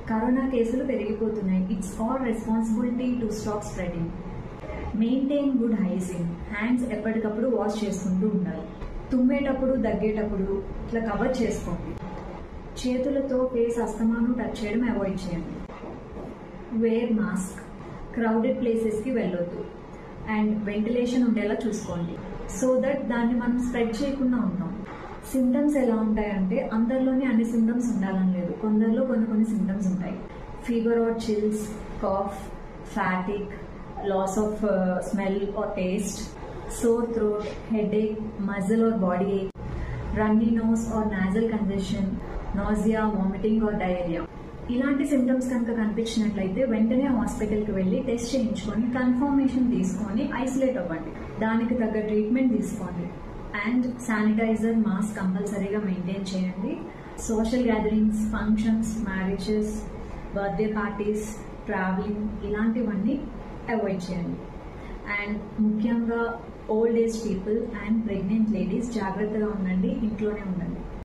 Corona కేసులు పెరిగిపోతున్నాయి. It's all responsibility to stop spreading. Maintain good hygiene. Hands ఎప్పటికప్పుడు wash చేసుకుంటూ ఉండాలి. తుమ్మేటప్పుడు దగ్గేటప్పుడు ఇట్లా కవర్ చేసుకోండి. చేతులతో ఫేస్ అస్తమానం టచ్ చేయడం అవాయిడ్ చేయండి. Wear mask. క్రౌడెడ్ ప్లేసెస్కి వెళ్ళొద్దు అండ్ వెంటిలేషన్ ఉండేలా చూసుకోండి సో దట్ దాన్ని మనం స్ప్రెడ్ చేయకుండా ఉంటాం. సిమ్టమ్స్ ఎలా ఉంటాయంటే అందరిలోనే అన్ని సిమ్టమ్స్ ఉండాలని లేదు. కొందరిలో కొన్ని సిమ్టమ్స్ ఉంటాయి. Fever or chills, cough, fatigue, loss of smell or taste, sore throat, headache, muscle or body ache, runny nose or nasal congestion, nausea, vomiting or diarrhea. ఇలాంటి సిమ్టమ్స్ కనుక కనిపించినట్లయితే వెంటనే హాస్పిటల్కి వెళ్ళి టెస్ట్ చేయించుకొని కన్ఫర్మేషన్ తీసుకొని ఐసోలేట్ అవ్వండి. దానికి తగ్గ ట్రీట్మెంట్ తీసుకోండి అండ్ శానిటైజర్, మాస్క్ కంపల్సరీగా మెయింటైన్ చేయండి. Social gatherings, functions, marriages, birthday parties, travelling ఇలాంటివన్నీ అవాయిడ్ చేయండి. అండ్ ముఖ్యంగా old age people and pregnant ladies జాగ్రత్తగా ఉండండి, ఇంట్లోనే ఉండండి.